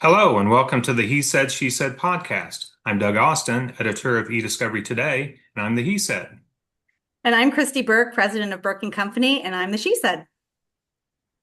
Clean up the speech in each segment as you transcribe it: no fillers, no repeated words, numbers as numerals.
Hello, and welcome to the He Said, She Said podcast. I'm Doug Austin, editor of eDiscovery Today, and I'm the He Said. And I'm Christy Burke, president of Burke and Company, and I'm the She Said.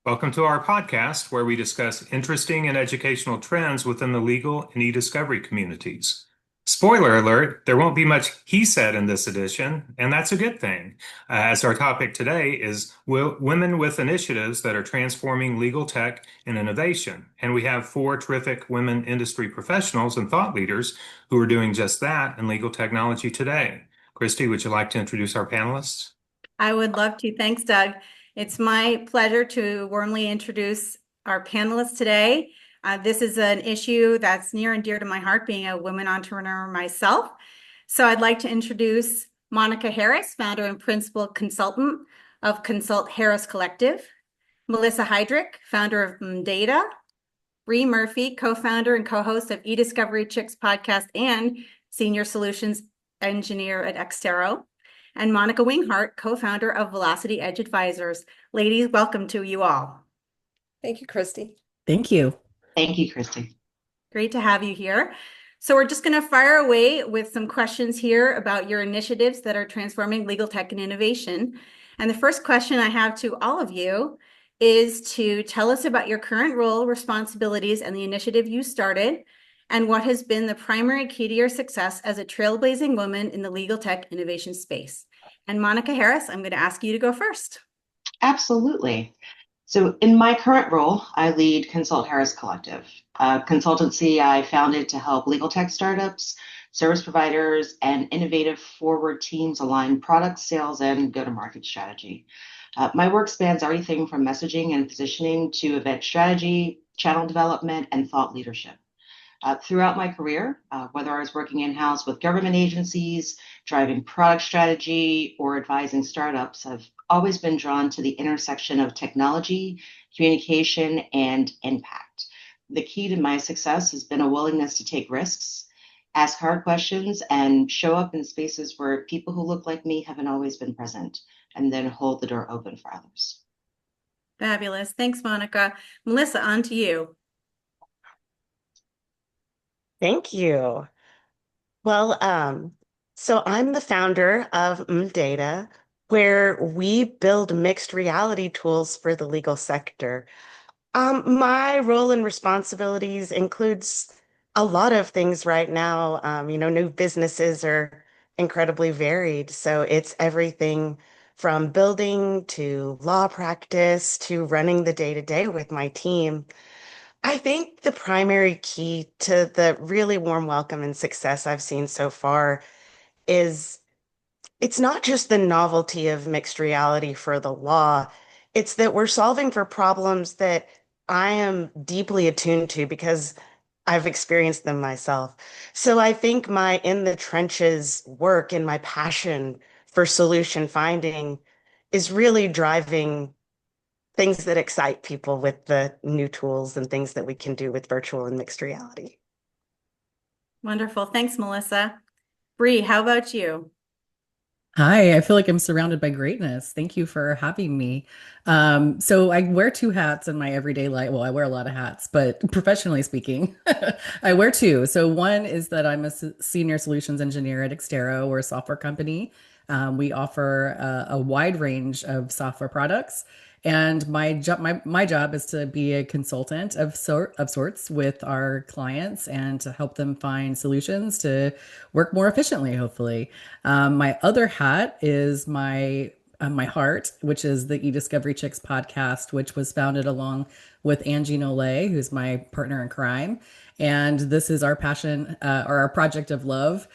Welcome to our podcast where we discuss interesting and educational trends within the legal and eDiscovery communities. Spoiler alert, there won't be much he said in this edition, and that's a good thing, as our topic today is women with initiatives that are transforming legal tech and innovation. And we have four terrific women industry professionals and thought leaders who are doing just that in legal technology today. Christy, would you like to introduce our panelists? I would love to. Thanks, Doug. It's my pleasure to warmly introduce our panelists today. This is an issue that's near and dear to my heart, being a woman entrepreneur myself. So I'd like to introduce Monica Harris, founder and principal consultant of Consult Harris Collective, Melissa Heidrick, founder of mmData, Bree Murphy, co-founder and co-host of eDiscovery Chicks podcast and senior solutions engineer at Xtero, and Monica Winghart, co-founder of Velocity Edge Advisors. Ladies, welcome to you all. Thank you, Christy. Thank you. Thank you, Christy. Great to have you here. So we're just going to fire away with some questions here about your initiatives that are transforming legal tech and innovation. And the first question I have to all of you is to tell us about your current role, responsibilities, and the initiative you started, and what has been the primary key to your success as a trailblazing woman in the legal tech innovation space. And Monica Harris, I'm going to ask you to go first. Absolutely. So in my current role, I lead Consult Harris Collective, a consultancy I founded to help legal tech startups, service providers, and innovative forward teams align product sales and go-to-market strategy. My work spans everything from messaging and positioning to event strategy, channel development, and thought leadership. Throughout my career, whether I was working in-house with government agencies, driving product strategy, or advising startups, I've always been drawn to the intersection of technology, communication, and impact. The key to my success has been a willingness to take risks, ask hard questions, and show up in spaces where people who look like me haven't always been present, and then hold the door open for others. Fabulous. Thanks, Monica. Melissa, on to you. Thank you. Well, so I'm the founder of mmData, where we build mixed reality tools for the legal sector. My role and responsibilities includes a lot of things right now. New businesses are incredibly varied, so it's everything from building to law practice to running the day-to-day with my team. I think the primary key to the really warm welcome and success I've seen so far is it's not just the novelty of mixed reality for the law, it's that we're solving for problems that I am deeply attuned to because I've experienced them myself. So I think my in the trenches work and my passion for solution finding is really driving things that excite people with the new tools and things that we can do with virtual and mixed reality. Wonderful. Thanks, Melissa. Bree, how about you? Hi, I feel like I'm surrounded by greatness. Thank you for having me. So I wear two hats in my everyday life. Well, I wear a lot of hats, but professionally speaking, I wear two. So one is that I'm a senior solutions engineer at Xtero. We're a software company. We offer a wide range of software products. And my job is to be a consultant of sorts with our clients and to help them find solutions to work more efficiently, hopefully. My other hat is my heart, which is the eDiscovery Chicks podcast, which was founded along with Angie Nole, who's my partner in crime. And this is our passion or our project of love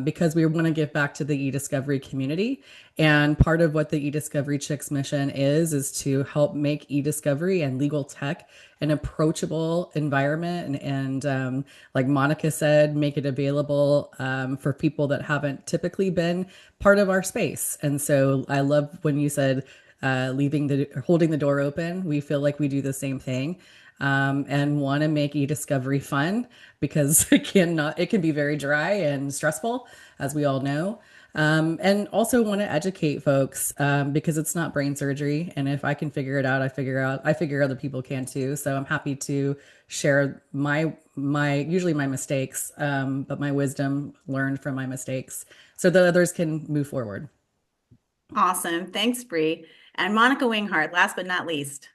because we want to give back to the eDiscovery community. And part of what the eDiscovery Chicks mission is to help make eDiscovery and legal tech an approachable environment and like Monica said, make it available for people that haven't typically been part of our space. And so I love when you said holding the door open. We feel like we do the same thing. And want to make eDiscovery fun because it can be very dry and stressful, as we all know. And also want to educate folks because it's not brain surgery. And if I can figure it out, I figure other people can too. So I'm happy to share my usually my mistakes, but my wisdom learned from my mistakes so that others can move forward. Awesome. Thanks, Bree. And Monica Winghart, last but not least.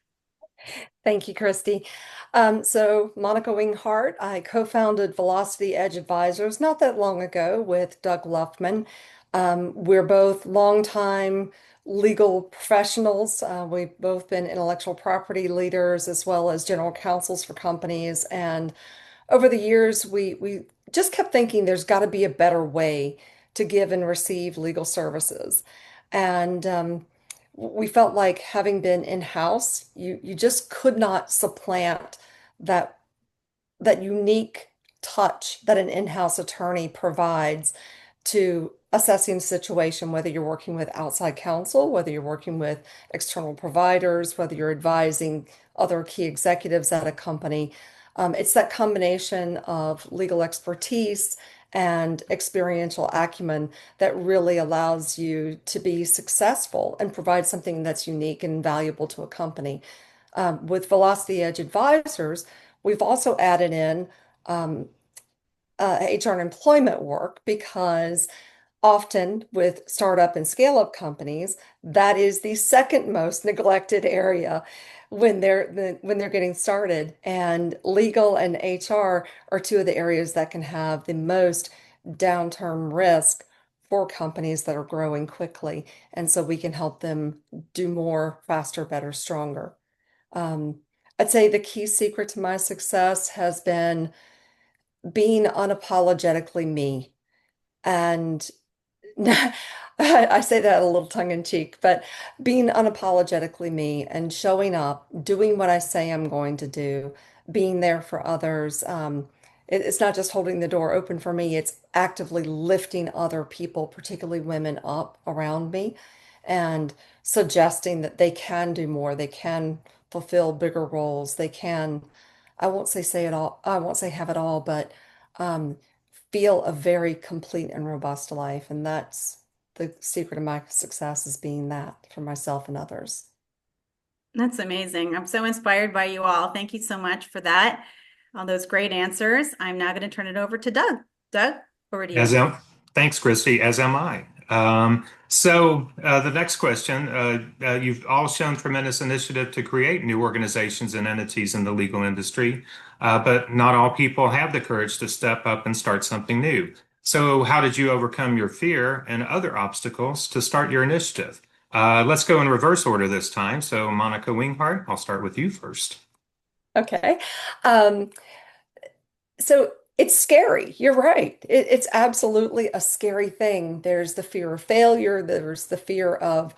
Thank you, Christy. So Monica Winghart, I co-founded Velocity Edge Advisors not that long ago with Doug Luffman. We're both longtime legal professionals. We've both been intellectual property leaders as well as general counsels for companies. And over the years, we just kept thinking there's got to be a better way to give and receive legal services. And we felt like having been in-house, you just could not supplant that that unique touch that an in-house attorney provides to assessing a situation, whether you're working with outside counsel, whether you're working with external providers, whether you're advising other key executives at a company. It's that combination of legal expertise and experiential acumen that really allows you to be successful and provide something that's unique and valuable to a company. With Velocity Edge Advisors, we've also added in HR and employment work because often with startup and scale-up companies, that is the second most neglected area when they're getting started. And legal and HR are two of the areas that can have the most downturn risk for companies that are growing quickly. And so we can help them do more, faster, better, stronger. Um, I'd say the key secret to my success has been being unapologetically me. And I say that a little tongue in cheek, but being unapologetically me and showing up, doing what I say I'm going to do, being there for others. It's not just holding the door open for me, it's actively lifting other people, particularly women, up around me and suggesting that they can do more, they can fulfill bigger roles, they can, I won't say it all, I won't say have it all, but um, feel a very complete and robust life. And that's the secret of my success is being that for myself and others. That's amazing. I'm so inspired by you all. Thank you so much for that. All those great answers. I'm now going to turn it over to Doug. Doug, over to As you. am, thanks, Christy, as am I. So the next question, you've all shown tremendous initiative to create new organizations and entities in the legal industry, but not all people have the courage to step up and start something new. So how did you overcome your fear and other obstacles to start your initiative? Let's go in reverse order this time. So Monica Winghart, I'll start with you first. Okay. Um, so it's scary. You're right. It's absolutely a scary thing. There's the fear of failure. There's the fear of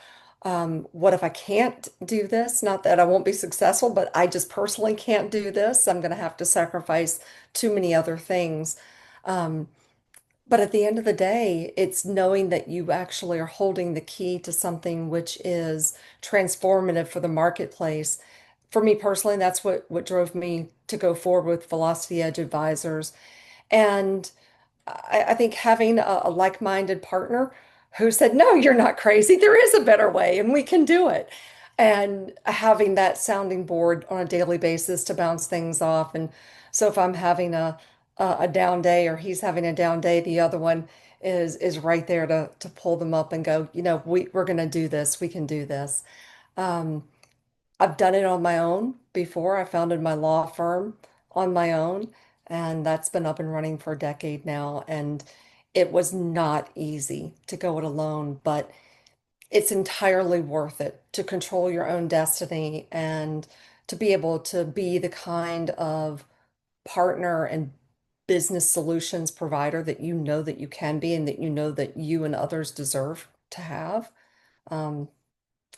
what if I can't do this? Not that I won't be successful, but I just personally can't do this. I'm going to have to sacrifice too many other things. Um, But at the end of the day, it's knowing that you actually are holding the key to something which is transformative for the marketplace. For me personally, that's what drove me to go forward with Velocity Edge Advisors. And I think having a like-minded partner who said, no, you're not crazy. There is a better way and we can do it. And having that sounding board on a daily basis to bounce things off. And so if I'm having a down day or he's having a down day, the other one is right there to pull them up and go, we're going to do this. We can do this. Um, I've done it on my own before. I founded my law firm on my own, and that's been up and running for a decade now. And it was not easy to go it alone, but it's entirely worth it to control your own destiny and to be able to be the kind of partner and business solutions provider that you know that you can be and that you know that you and others deserve to have. Um,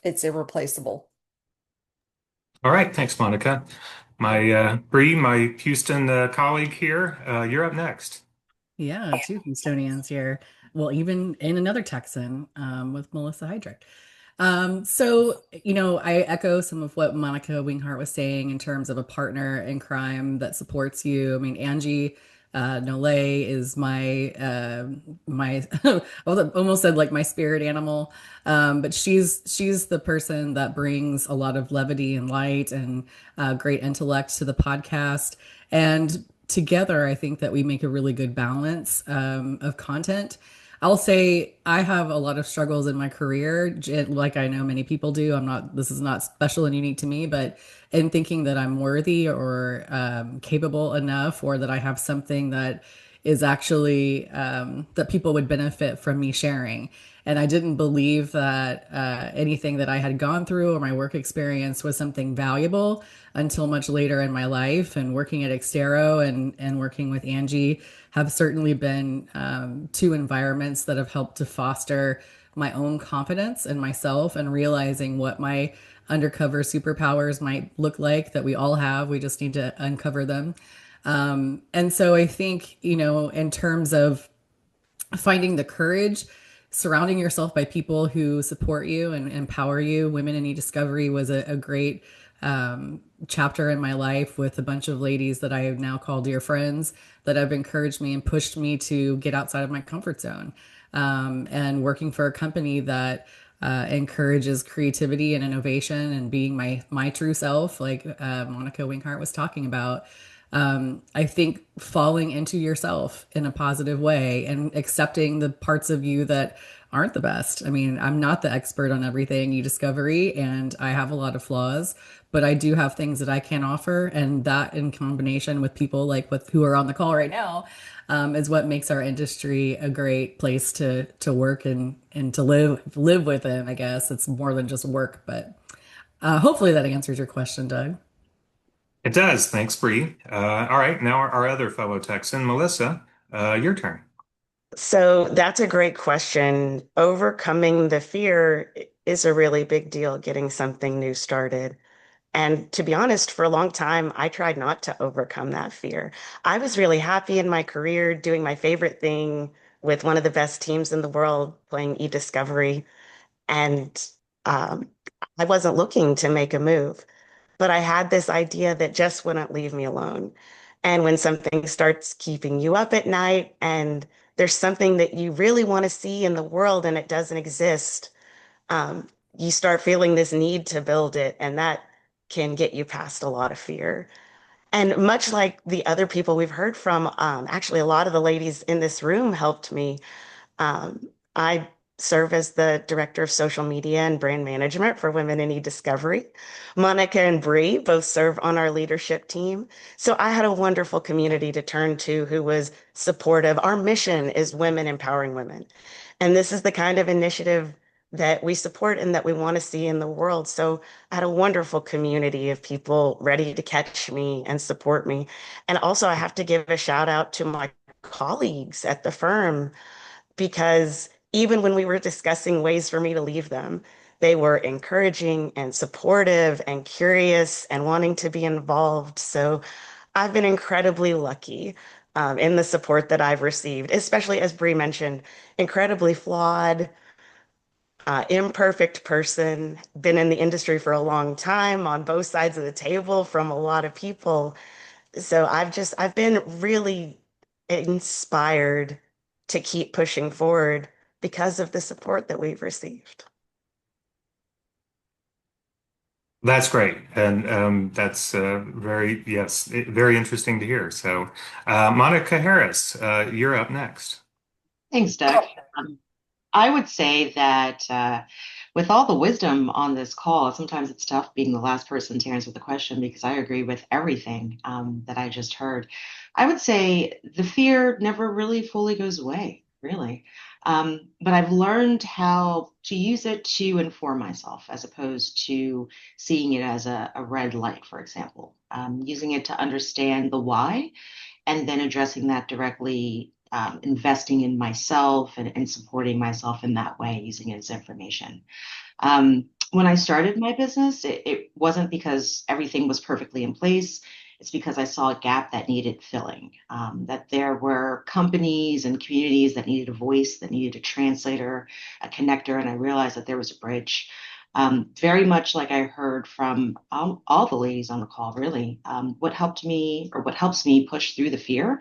it's irreplaceable. All right, thanks, Monica. My Bree, my Houston colleague here, you're up next. Yeah, two Houstonians here. Well, even in another Texan with Melissa Heidrick. I echo some of what Monica Winghart was saying in terms of a partner in crime that supports you. I mean, Angie Nole is my I almost said like my spirit animal, but she's the person that brings a lot of levity and light and great intellect to the podcast. And together, I think that we make a really good balance of content. I'll say I have a lot of struggles in my career, like I know many people do. This is not special and unique to me, but in thinking that I'm worthy or capable enough, or that I have something that is actually that people would benefit from me sharing. And I didn't believe that anything that I had gone through or my work experience was something valuable until much later in my life. And working at Xtero and working with Angie have certainly been two environments that have helped to foster my own confidence in myself and realizing what my undercover superpowers might look like that we all have. We just need to uncover them. And so I think, in terms of finding the courage, surrounding yourself by people who support you and empower you. Women in eDiscovery was a great chapter in my life with a bunch of ladies that I have now called dear friends that have encouraged me and pushed me to get outside of my comfort zone. And working for a company that encourages creativity and innovation and being my true self, like Monica Winghart was talking about. I think falling into yourself in a positive way and accepting the parts of you that aren't the best. I mean, I'm not the expert on everything eDiscovery, and I have a lot of flaws, but I do have things that I can offer, and that in combination with people like with who are on the call right now, is what makes our industry a great place to work and to live within. I guess it's more than just work, but hopefully that answers your question, Doug. It does. Thanks, Bree. All right, now our other fellow Texan, Melissa, your turn. So that's a great question. Overcoming the fear is a really big deal, getting something new started. And to be honest, for a long time, I tried not to overcome that fear. I was really happy in my career doing my favorite thing with one of the best teams in the world, playing eDiscovery. And um, I wasn't looking to make a move, but I had this idea that just wouldn't leave me alone. And when something starts keeping you up at night and there's something that you really want to see in the world and it doesn't exist, um, you start feeling this need to build it. And that can get you past a lot of fear. And much like the other people we've heard from, actually, a lot of the ladies in this room helped me. I serve as the director of social media and brand management for Women in eDiscovery. Monica and Bree both serve on our leadership team. So I had a wonderful community to turn to who was supportive. Our mission is women empowering women. And this is the kind of initiative that we support and that we want to see in the world. So I had a wonderful community of people ready to catch me and support me. And also, I have to give a shout out to my colleagues at the firm because even when we were discussing ways for me to leave them, they were encouraging and supportive and curious and wanting to be involved. So I've been incredibly lucky in the support that I've received, especially as Bree mentioned, incredibly flawed, imperfect person, been in the industry for a long time on both sides of the table from a lot of people. So I've been really inspired to keep pushing forward because of the support that we've received. That's great. And that's very interesting to hear. So, Monica Harris, you're up next. Thanks, Doug. Um, I would say that with all the wisdom on this call, sometimes it's tough being the last person to answer the question because I agree with everything that I just heard. I would say the fear never really fully goes away, really. But I've learned how to use it to inform myself as opposed to seeing it as a red light, for example. Using it to understand the why and then addressing that directly, investing in myself and supporting myself in that way, using it as information. When I started my business, it wasn't because everything was perfectly in place. It's because I saw a gap that needed filling, that there were companies and communities that needed a voice, that needed a translator, a connector, and I realized that there was a bridge. Very much like I heard from all the ladies on the call, really. What helped me, or what helps me push through the fear,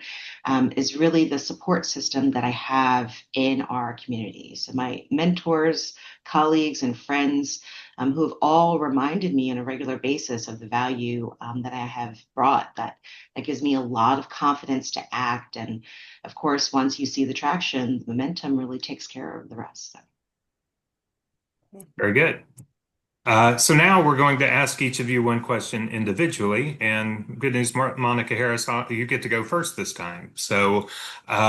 is really the support system that I have in our community. So my mentors, colleagues, and friends who have all reminded me on a regular basis of the value that I have brought. That gives me a lot of confidence to act. And of course, once you see the traction, the momentum really takes care of the rest. So. Very good. So now we're going to ask each of you one question individually. And good news, Monica Harris, you get to go first this time. So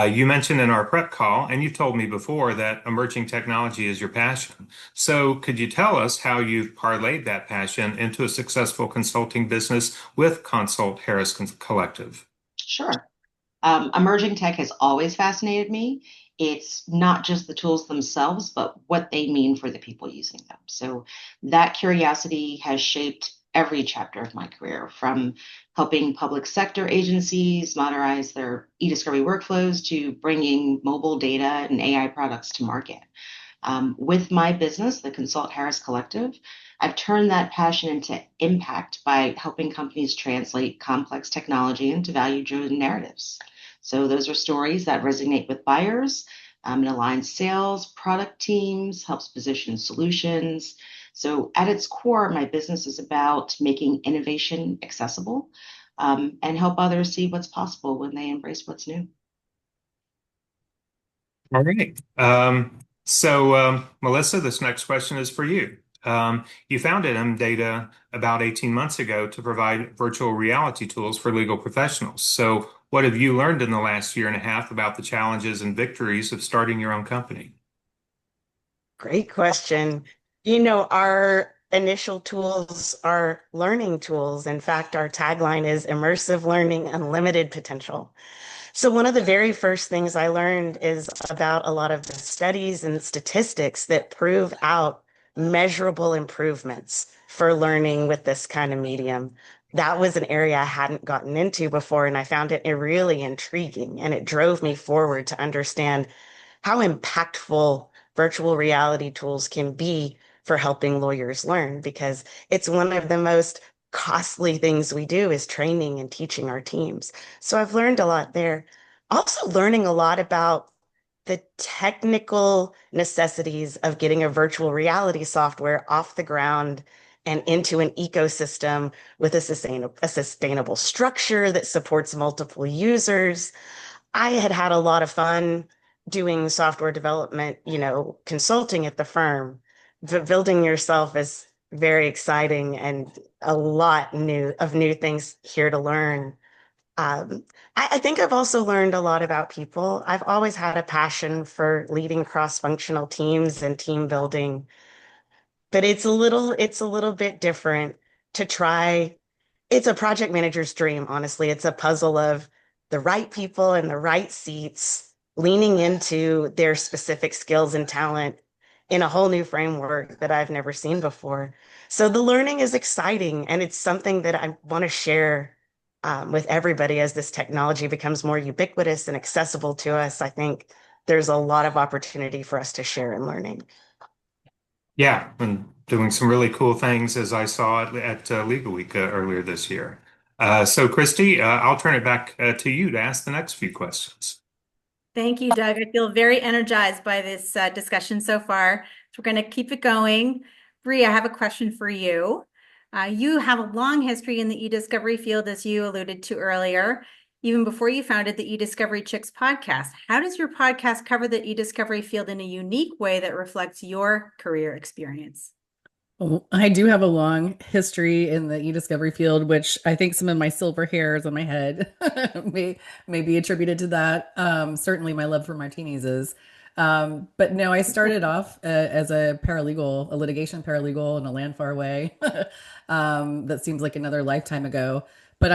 you mentioned in our prep call, and you told me before, that emerging technology is your passion. So could you tell us how you've parlayed that passion into a successful consulting business with Consult Harris Collective? Sure. Emerging tech has always fascinated me. It's not just the tools themselves, but what they mean for the people using them. So that curiosity has shaped every chapter of my career, from helping public sector agencies modernize their eDiscovery workflows to bringing mobile data and AI products to market. With my business, the Consult Harris Collective, I've turned that passion into impact by helping companies translate complex technology into value-driven narratives. So those are stories that resonate with buyers. It aligns sales, product teams, helps position solutions. So at its core, my business is about making innovation accessible, and help others see what's possible when they embrace what's new. All right. Melissa, this next question is for you. You founded mmData about 18 months ago to provide virtual reality tools for legal professionals. So, what have you learned in the last year and a half about the challenges and victories of starting your own company? Great question. You know, our initial tools are learning tools. In fact, our tagline is immersive learning, unlimited potential. So one of the very first things I learned is about a lot of the studies and statistics that prove out measurable improvements for learning with this kind of medium. That was an area I hadn't gotten into before, and I found it really intriguing, and it drove me forward to understand how impactful virtual reality tools can be for helping lawyers learn, because it's one of the most costly things we do is training and teaching our teams. So I've learned a lot there. Also learning a lot about the technical necessities of getting a virtual reality software off the ground and into an ecosystem with a sustainable structure that supports multiple users. I had had a lot of fun doing software development, consulting at the firm. Building yourself is very exciting and a lot of new things here to learn. I think I've also learned a lot about people. I've always had a passion for leading cross-functional teams and team building, but it's a little bit different to try. It's a project manager's dream, honestly. It's a puzzle of the right people in the right seats, leaning into their specific skills and talent in a whole new framework that I've never seen before. So the learning is exciting, and it's something that I want to share with everybody as this technology becomes more ubiquitous and accessible to us. I think there's a lot of opportunity for us to share in learning. Yeah, and doing some really cool things as I saw at Legal Week earlier this year. So, Christy, I'll turn it back to you to ask the next few questions. Thank you, Doug. I feel very energized by this discussion so far. So we're going to keep it going. Bree, I have a question for you. You have a long history in the eDiscovery field, as you alluded to earlier, even before you founded the eDiscovery Chicks podcast. How does your podcast cover the eDiscovery field in a unique way that reflects your career experience? Well, I do have a long history in the eDiscovery field, which I think some of my silver hairs on my head may be attributed to that. Certainly my love for martinis is. But no, I started off as a paralegal, a litigation paralegal in a land far away. That seems like another lifetime ago. But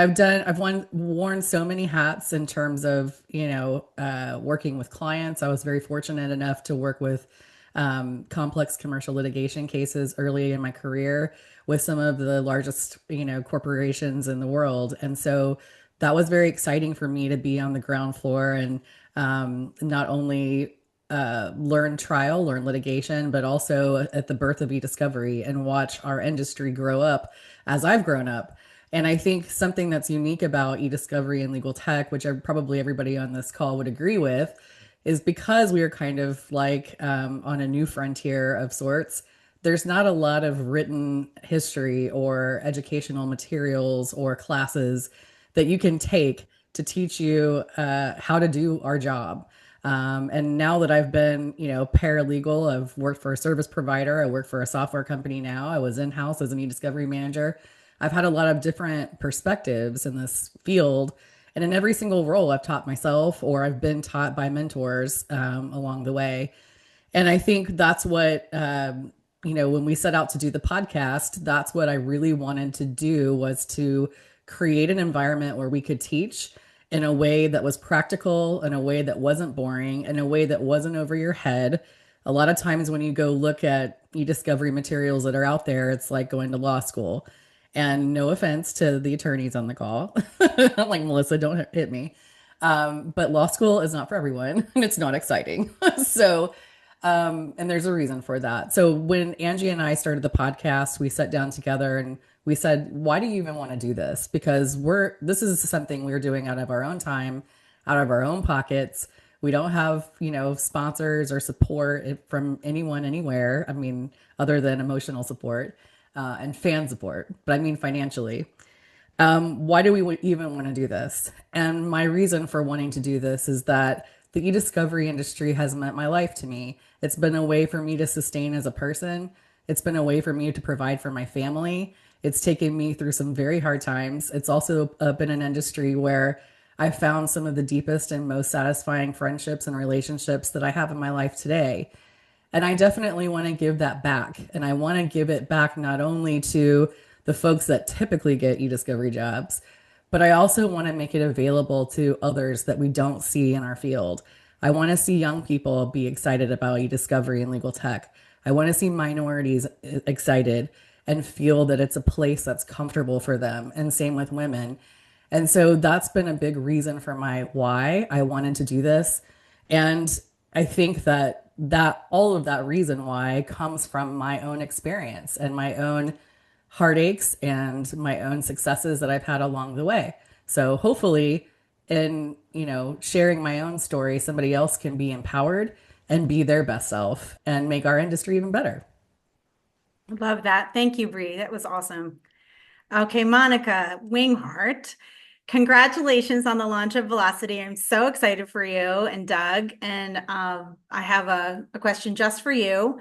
worn so many hats in terms of, working with clients. I was very fortunate enough to work with complex commercial litigation cases early in my career with some of the largest, corporations in the world. And so that was very exciting for me to be on the ground floor and not only learn trial, learn litigation, but also at the birth of eDiscovery and watch our industry grow up as I've grown up. And I think something that's unique about eDiscovery and legal tech, which probably everybody on this call would agree with, is because we are kind of like on a new frontier of sorts. There's not a lot of written history or educational materials or classes that you can take to teach you how to do our job. And now that I've been, paralegal, I've worked for a service provider, I work for a software company now, I was in-house as an e-discovery manager. I've had a lot of different perspectives in this field. And in every single role, I've taught myself or I've been taught by mentors along the way. And I think that's what, when we set out to do the podcast, that's what I really wanted to do was to create an environment where we could teach in a way that was practical, in a way that wasn't boring, in a way that wasn't over your head. A lot of times when you go look at e-discovery materials that are out there, it's like going to law school. And no offense to the attorneys on the call. I'm like, Melissa, don't hit me. But law school is not for everyone and it's not exciting. So, and there's a reason for that. So when Angie and I started the podcast, we sat down together and we said, why do you even want to do this? Because this is something we're doing out of our own time, out of our own pockets. We don't have, sponsors or support from anyone anywhere. I mean, other than emotional support and fan support, but I mean financially. Why do we even want to do this? And my reason for wanting to do this is that the e-discovery industry has meant my life to me. It's been a way for me to sustain as a person. It's been a way for me to provide for my family. It's taken me through some very hard times. It's also been an industry where I found some of the deepest and most satisfying friendships and relationships that I have in my life today. And I definitely want to give that back. And I want to give it back not only to the folks that typically get e-discovery jobs, but I also want to make it available to others that we don't see in our field. I want to see young people be excited about e-discovery and legal tech. I want to see minorities excited and feel that it's a place that's comfortable for them. And same with women. And so that's been a big reason for my why I wanted to do this. And I think that all of that reason why comes from my own experience and my own heartaches and my own successes that I've had along the way. So hopefully in, sharing my own story, somebody else can be empowered and be their best self and make our industry even better. Love that. Thank you, Bree. That was awesome. Okay, Monica Winghart, congratulations on the launch of Velocity. I'm so excited for you and Doug. And I have a question just for you.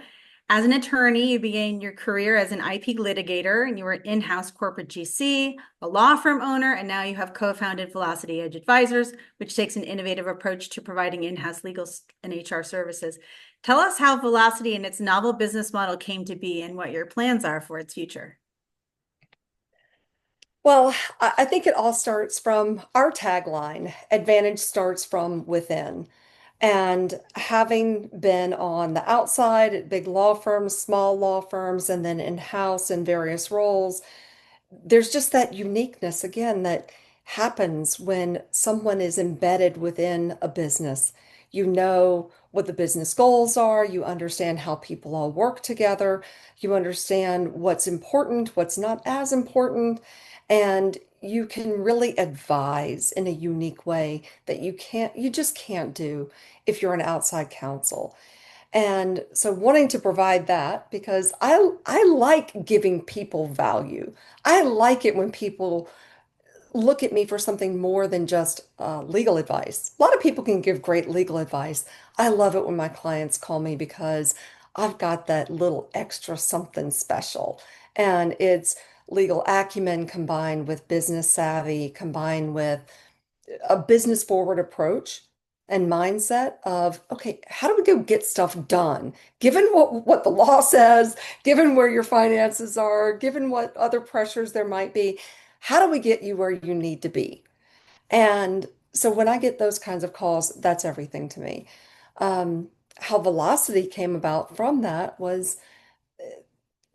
As an attorney, you began your career as an IP litigator and you were an in-house corporate GC, a law firm owner, and now you have co-founded Velocity Edge Advisors, which takes an innovative approach to providing in-house legal and HR services. Tell us how Velocity and its novel business model came to be and what your plans are for its future. Well, I think it all starts from our tagline, advantage starts from within. And having been on the outside at big law firms, small law firms, and then in-house in various roles, there's just that uniqueness again that happens when someone is embedded within a business. You know what the business goals are, you understand how people all work together, you understand what's important, what's not as important, and you can really advise in a unique way that you just can't do if you're an outside counsel. And so wanting to provide that because I like giving people value. I like it when people look at me for something more than just legal advice. A lot of people can give great legal advice. I love it when my clients call me because I've got that little extra something special. And it's legal acumen combined with business savvy, combined with a business forward approach and mindset of, okay, how do we go get stuff done? Given what the law says, given where your finances are, given what other pressures there might be, how do we get you where you need to be? And so when I get those kinds of calls, that's everything to me. How Velocity came about from that was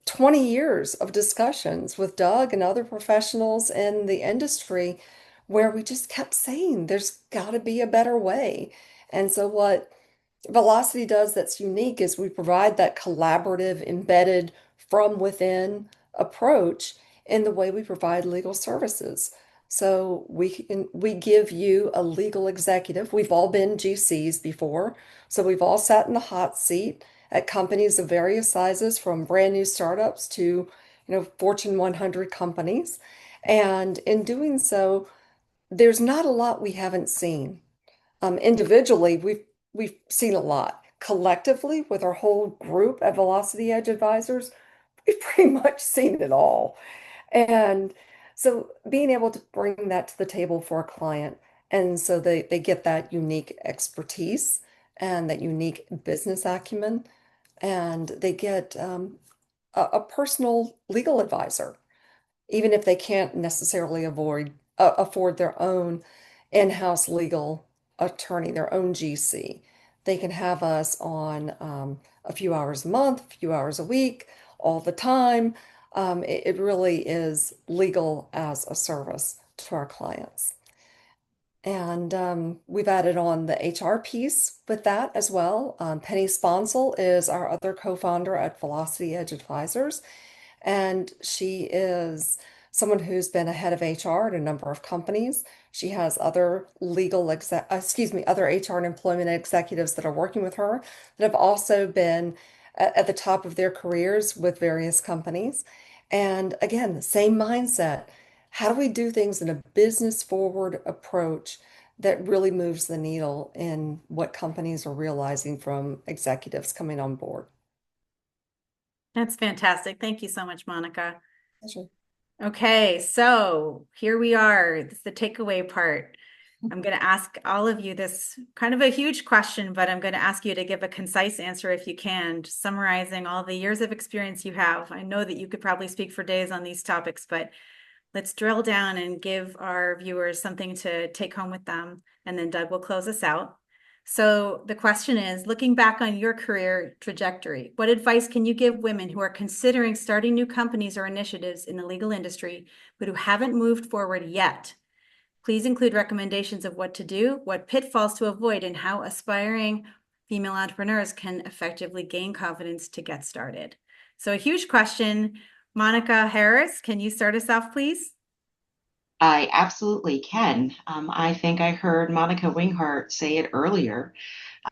20 years of discussions with Doug and other professionals in the industry where we just kept saying there's got to be a better way. And so what Velocity does that's unique is we provide that collaborative, embedded from within approach in the way we provide legal services. So we give you a legal executive. We've all been GCs before, so we've all sat in the hot seat at companies of various sizes, from brand new startups to, Fortune 100 companies. And in doing so, there's not a lot we haven't seen. Individually, we've seen a lot. Collectively, with our whole group at Velocity Edge Advisors, we've pretty much seen it all. And so being able to bring that to the table for a client, and so they get that unique expertise and that unique business acumen, and they get a personal legal advisor, even if they can't necessarily afford their own in-house legal attorney, their own GC. They can have us on a few hours a month, a few hours a week, all the time. It really is legal as a service to our clients. And we've added on the HR piece with that as well. Penny Sponsel is our other co-founder at Velocity Edge Advisors, and she is someone who's been a head of HR at a number of companies. She has other other HR and employment executives that are working with her that have also been at the top of their careers with various companies. And again, the same mindset. How do we do things in a business forward approach that really moves the needle in what companies are realizing from executives coming on board? That's fantastic. Thank you so much, Monica. Pleasure. Okay, so here we are. This is the takeaway part. I'm going to ask all of you this kind of a huge question, but I'm going to ask you to give a concise answer if you can, just summarizing all the years of experience you have. I know that you could probably speak for days on these topics, but let's drill down and give our viewers something to take home with them, and then Doug will close us out. So the question is, looking back on your career trajectory, what advice can you give women who are considering starting new companies or initiatives in the legal industry, but who haven't moved forward yet? Please include recommendations of what to do, what pitfalls to avoid, and how aspiring female entrepreneurs can effectively gain confidence to get started. So a huge question. Monica Harris, can you start us off, please? I absolutely can. I think I heard Monica Winghart say it earlier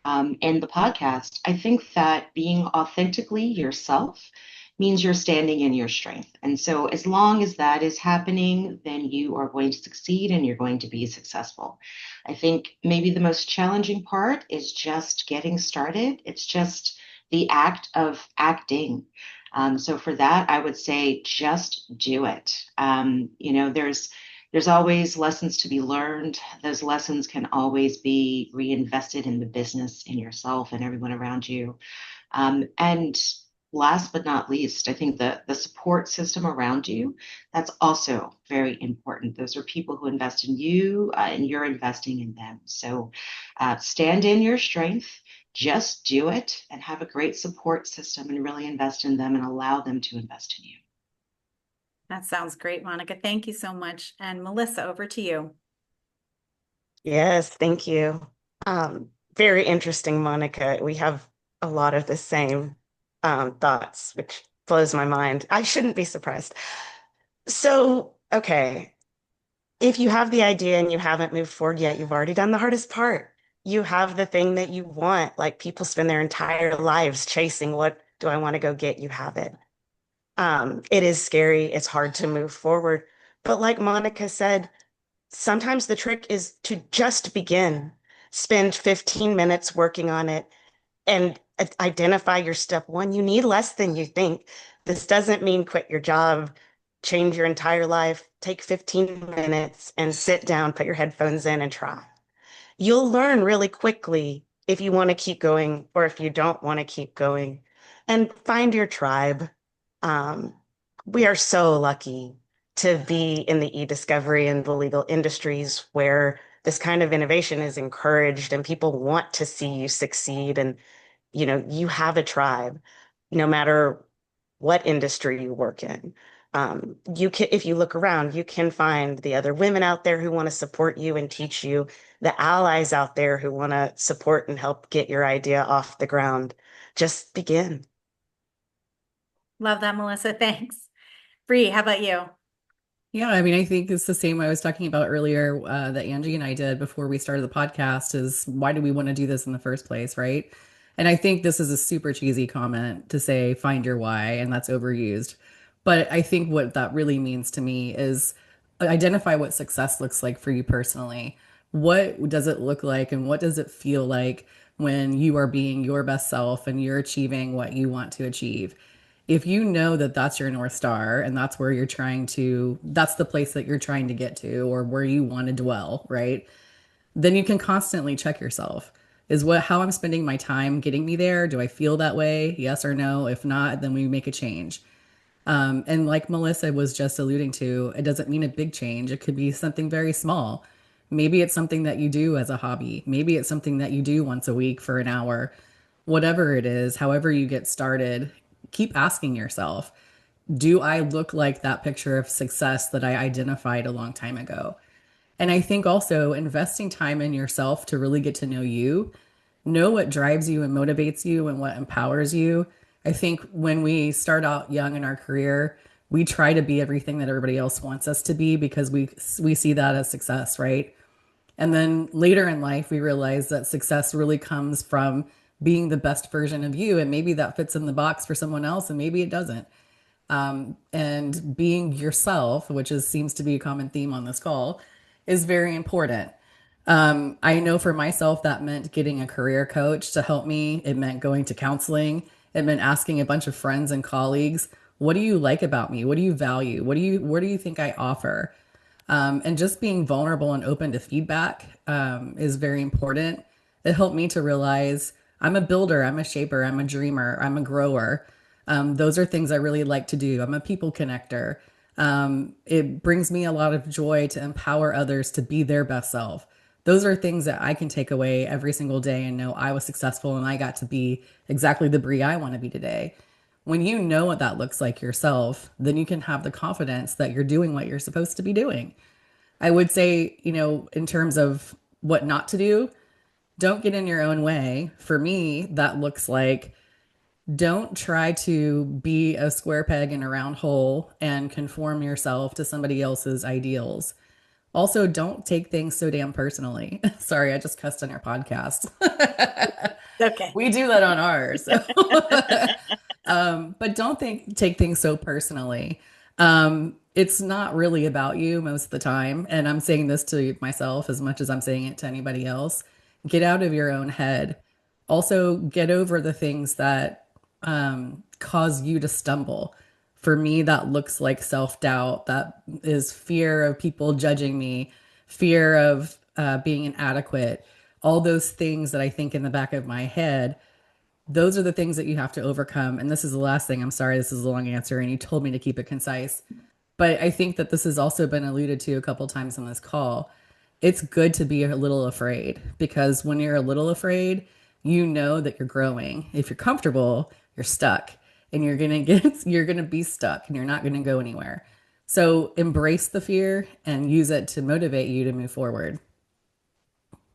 in the podcast. I think that being authentically yourself means you're standing in your strength. And so, as long as that is happening, then you are going to succeed and you're going to be successful. I think maybe the most challenging part is just getting started. It's just the act of acting. So for that, I would say just do it. There's always lessons to be learned. Those lessons can always be reinvested in the business, in yourself, and everyone around you. And last but not least, I think the support system around you, that's also very important. Those are people who invest in you, and you're investing in them. So stand in your strength, just do it, and have a great support system and really invest in them and allow them to invest in you. That sounds great, Monica. Thank you so much. And Melissa, over to you. Yes, thank you. Very interesting, Monica. We have a lot of the same thoughts, which blows my mind. I shouldn't be surprised. So, okay, if you have the idea and you haven't moved forward yet, you've already done the hardest part. You have the thing that you want. Like, people spend their entire lives chasing, what do I want to go get? You have it. It is scary. It's hard to move forward. But like Monica said, sometimes the trick is to just begin. Spend 15 minutes working on it and identify your step one. You need less than you think. This doesn't mean quit your job, change your entire life. Take 15 minutes and sit down, put your headphones in and try. You'll learn really quickly if you want to keep going or if you don't want to keep going. And find your tribe. Um, we are so lucky to be in the e-discovery and the legal industries where this kind of innovation is encouraged and people want to see you succeed. And, you have a tribe, no matter what industry you work in. You can, if you look around, you can find the other women out there who want to support you and teach you, the allies out there who want to support and help get your idea off the ground. Just begin. Love that, Melissa. Thanks. Bree, how about you? Yeah, I mean, I think it's the same I was talking about earlier that Angie and I did before we started the podcast is why do we want to do this in the first place, right? And I think this is a super cheesy comment to say find your why, and that's overused. But I think what that really means to me is identify what success looks like for you personally. What does it look like and what does it feel like when you are being your best self and you're achieving what you want to achieve? If you know that that's your North Star and that's where you're trying to, that's the place that you're trying to get to or where you want to dwell, right? Then you can constantly check yourself. Is what how I'm spending my time getting me there? Do I feel that way? Yes or no? If not, then we make a change. And like Melissa was just alluding to, it doesn't mean a big change. It could be something very small. Maybe it's something that you do as a hobby. Maybe it's something that you do once a week for an hour. Whatever it is, however you get started, keep asking yourself, do I look like that picture of success that I identified a long time ago? And I think also investing time in yourself to really get to know what drives you and motivates you and what empowers you. I think when we start out young in our career, we try to be everything that everybody else wants us to be because we see that as success, right? And then later in life, we realize that success really comes from being the best version of you. And maybe that fits in the box for someone else, and maybe it doesn't. And being yourself, which seems to be a common theme on this call, is very important. I know for myself that meant getting a career coach to help me. It meant going to counseling. It meant asking a bunch of friends and colleagues, what do you like about me? What do you value? What do you think I offer? And just being vulnerable and open to feedback is very important. It helped me to realize I'm a builder, I'm a shaper, I'm a dreamer, I'm a grower. Those are things I really like to do. I'm a people connector. It brings me a lot of joy to empower others to be their best self. Those are things that I can take away every single day and know I was successful and I got to be exactly the Bree I want to be today. When you know what that looks like yourself, then you can have the confidence that you're doing what you're supposed to be doing. I would say, in terms of what not to do, don't get in your own way. For me, that looks like don't try to be a square peg in a round hole and conform yourself to somebody else's ideals. Also, don't take things so damn personally. Sorry, I just cussed on your podcast. Okay. We do that on ours. But don't take things so personally. It's not really about you most of the time. And I'm saying this to myself as much as I'm saying it to anybody else. Get out of your own head. Also, get over the things that cause you to stumble. For me, that looks like self doubt. That is fear of people judging me, fear of being inadequate. All those things that I think in the back of my head, those are the things that you have to overcome. And this is the last thing. I'm sorry, this is a long answer, and you told me to keep it concise. But I think that this has also been alluded to a couple times on this call. It's good to be a little afraid because when you're a little afraid, you know that you're growing. If you're comfortable, you're stuck and you're going to be stuck and you're not going to go anywhere. So embrace the fear and use it to motivate you to move forward.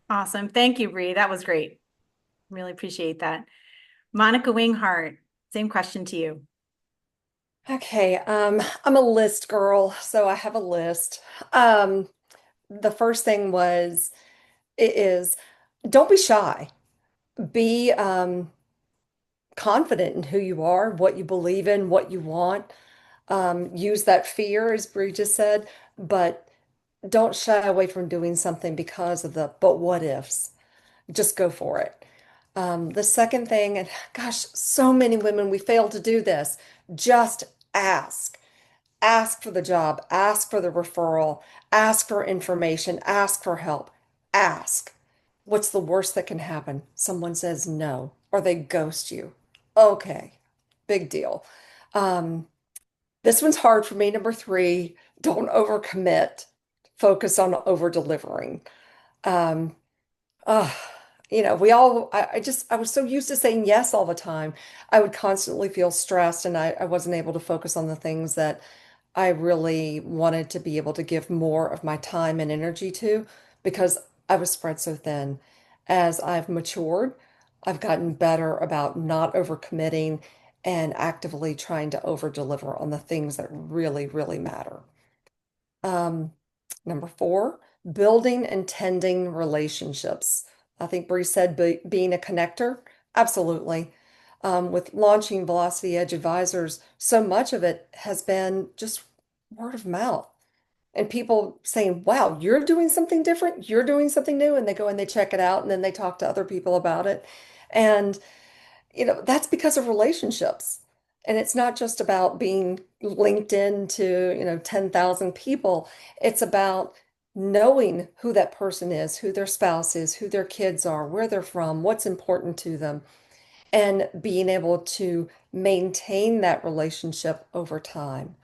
Awesome. Thank you, Bree. That was great. Really appreciate that. Monica Winghart, same question to you. Okay, I'm a list girl, so I have a list. The first thing it is don't be shy. Be confident in who you are, what you believe in, what you want. Use that fear, as Bree just said, but don't shy away from doing something because of the but what ifs. Just go for it. The second thing, and gosh, so many women, we fail to do this. Just ask. Ask for the job, ask for the referral, ask for information, ask for help. Ask. What's the worst that can happen? Someone says no, or they ghost you. Okay, big deal. Um, this one's hard for me. Number three, don't overcommit. Focus on over delivering. Um, uh, I was so used to saying yes all the time. I would constantly feel stressed and I wasn't able to focus on the things that I really wanted to be able to give more of my time and energy to because I was spread so thin. As I've matured, I've gotten better about not overcommitting and actively trying to over deliver on the things that really, really matter. Um, Number four, building and tending relationships. I think Bree said being a connector. Absolutely. With launching Velocity Edge Advisors, so much of it has been just word of mouth and people saying, wow, you're doing something different, you're doing something new. And they go and they check it out and then they talk to other people about it. And that's because of relationships. And it's not just about being linked into, 10,000 people. It's about knowing who that person is, who their spouse is, who their kids are, where they're from, what's important to them, and being able to maintain that relationship over time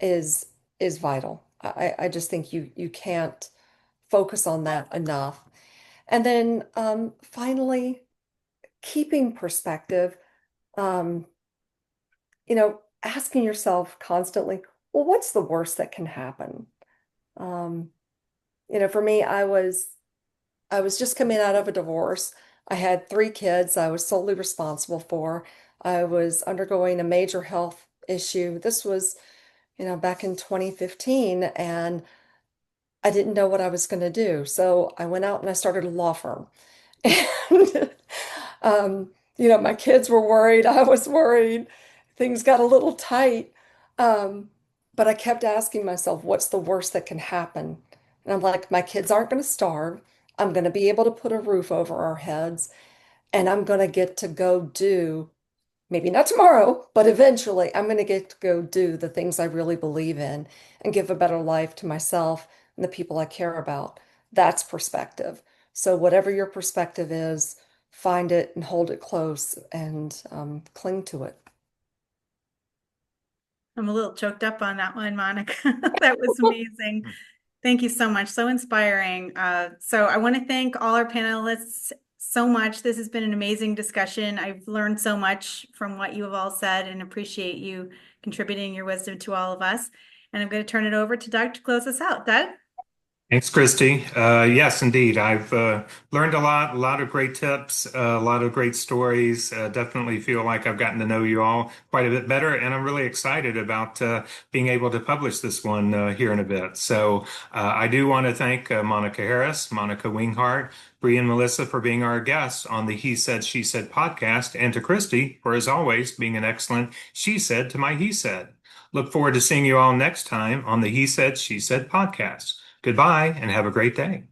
is is vital. I just think you can't focus on that enough. And then finally, keeping perspective. Um, Asking yourself constantly, well, what's the worst that can happen? Um, for me, I was just coming out of a divorce. I had three kids I was solely responsible for. I was undergoing a major health issue. This was, back in 2015, and I didn't know what I was going to do. So I went out and I started a law firm. And, my kids were worried. I was worried. Things got a little tight. Um, but I kept asking myself, what's the worst that can happen? And I'm like, my kids aren't going to starve. I'm going to be able to put a roof over our heads, and I'm going to get to go do, maybe not tomorrow, but eventually I'm going to get to go do the things I really believe in and give a better life to myself and the people I care about. That's perspective. So whatever your perspective is, find it and hold it close and cling to it. I'm a little choked up on that one, Monica. That was amazing. Thank you so much. So inspiring. So I want to thank all our panelists so much. This has been an amazing discussion. I've learned so much from what you have all said and appreciate you contributing your wisdom to all of us. And I'm going to turn it over to Doug to close us out. Doug? Thanks, Christy. Yes, indeed. I've learned a lot of great tips, a lot of great stories. Definitely feel like I've gotten to know you all quite a bit better, and I'm really excited about being able to publish this one here in a bit. So I do want to thank Monica Harris, Monica Winghart, Bree, and Melissa for being our guests on the He Said, She Said podcast, and to Christy for, as always, being an excellent She Said to my He Said. Look forward to seeing you all next time on the He Said, She Said podcast. Goodbye and have a great day.